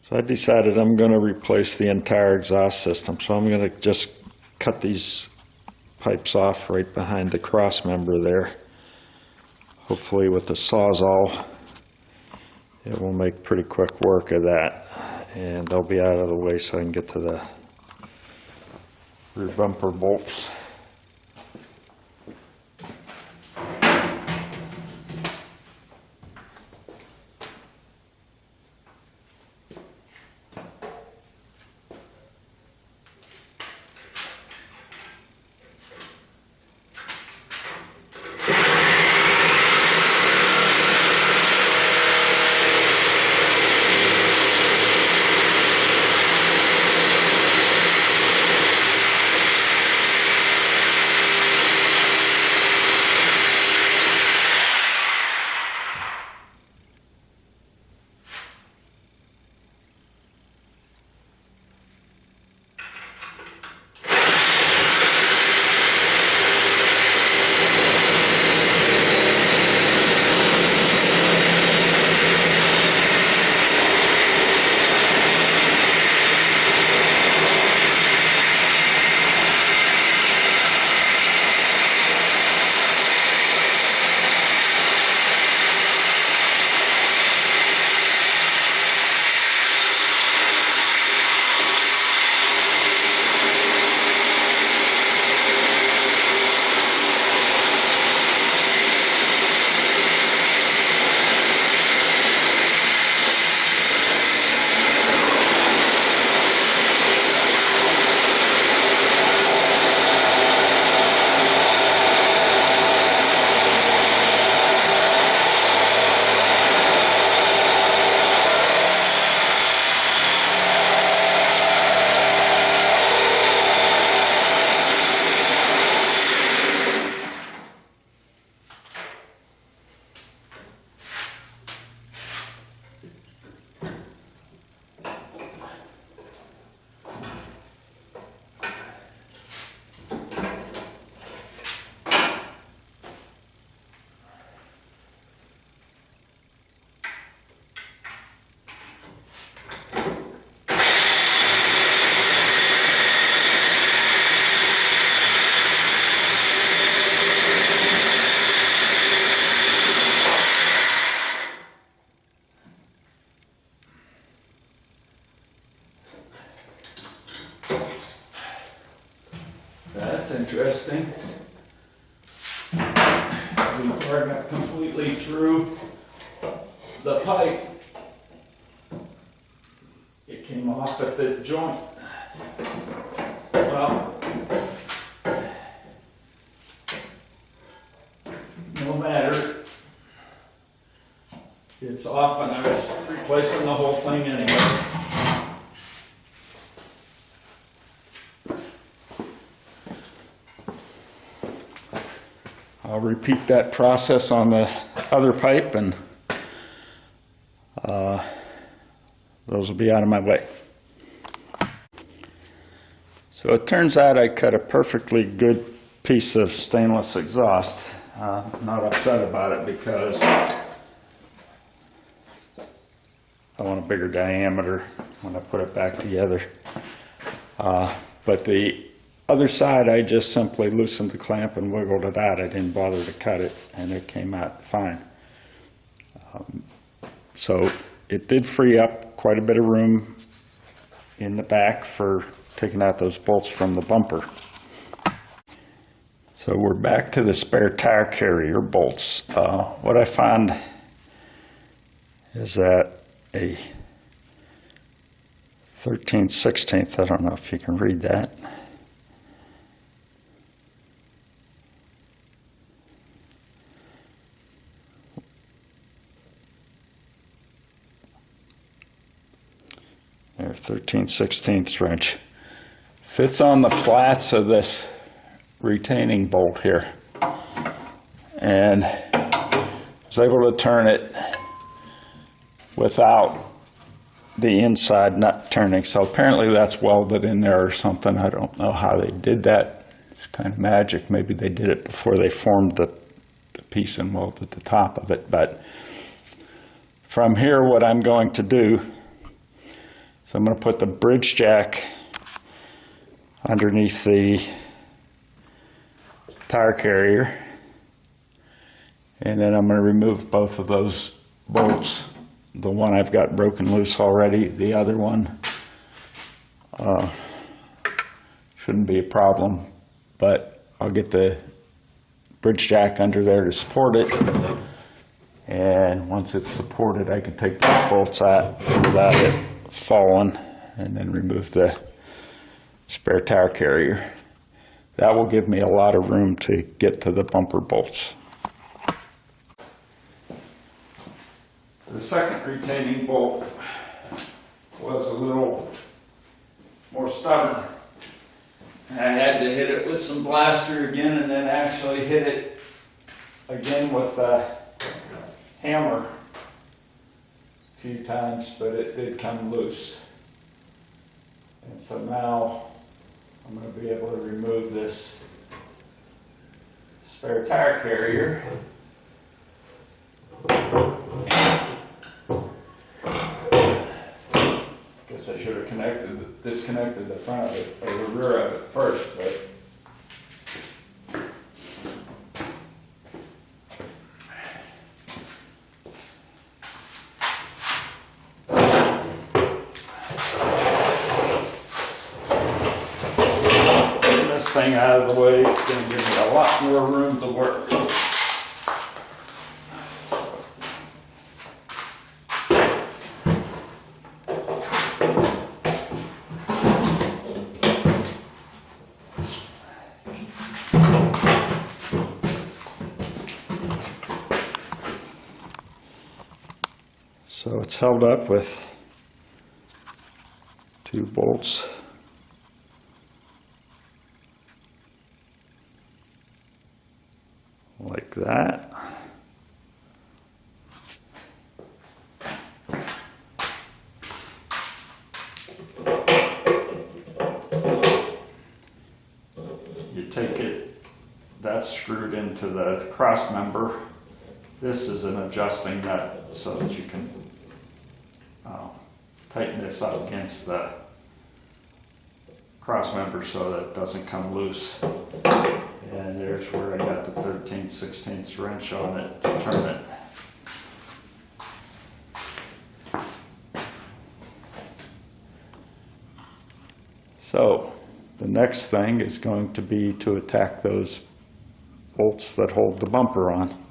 So I decided I'm going to replace the entire exhaust system. So I'm going to just cut these pipes off right behind the cross member there. Hopefully with the Sawzall, it will make pretty quick work of that. And they'll be out of the way so I can get to the rear bumper bolts. That's interesting. Before I got completely through the pipe, it came off at the joint. Well, no matter. It's off and I was replacing the whole thing anyway. I'll repeat that process on the other pipe and those will be out of my way. So it turns out I cut a perfectly good piece of stainless exhaust. I'm not upset about it because I want a bigger diameter when I put it back together. But the other side, I just simply loosened the clamp and wiggled it out. I didn't bother to cut it, and it came out fine. So it did free up quite a bit of room in the back for taking out those bolts from the bumper. So we're back to the spare tire carrier bolts. What I found is that a 13/16, I don't know if you can read that, there, 13/16 wrench fits on the flats of this retaining bolt here, and I was able to turn it without the inside nut turning. So apparently that's welded in there or something. I don't know how they did that. It's kind of magic. Maybe they did it before they formed the piece and welded the top of it. But from here, what I'm going to do So I'm going to put the bridge jack underneath the tire carrier, and then I'm going to remove both of those bolts. The one I've got broken loose already, the other one shouldn't be a problem, but I'll get the bridge jack under there to support it, and once it's supported I can take those bolts out without it falling and then remove the spare tire carrier. That will give me a lot of room to get to the bumper bolts. The second retaining bolt was a little more stubborn. I had to hit it with some blaster again, and then actually hit it again with a hammer a few times, but it did come loose. And so now I'm going to be able to remove this spare tire carrier. Guess I should have disconnected the front of it, or the rear of it first, but getting this thing out of the way, it's going to give me a lot more room to work. So it's held up with 2 bolts. Like that. You take it, that's screwed into the cross member. This is an adjusting nut so that you can tighten this up against the cross member so that it doesn't come loose. And there's where I got the 13/16 wrench on it to turn it. So the next thing is going to be to attack those bolts that hold the bumper on.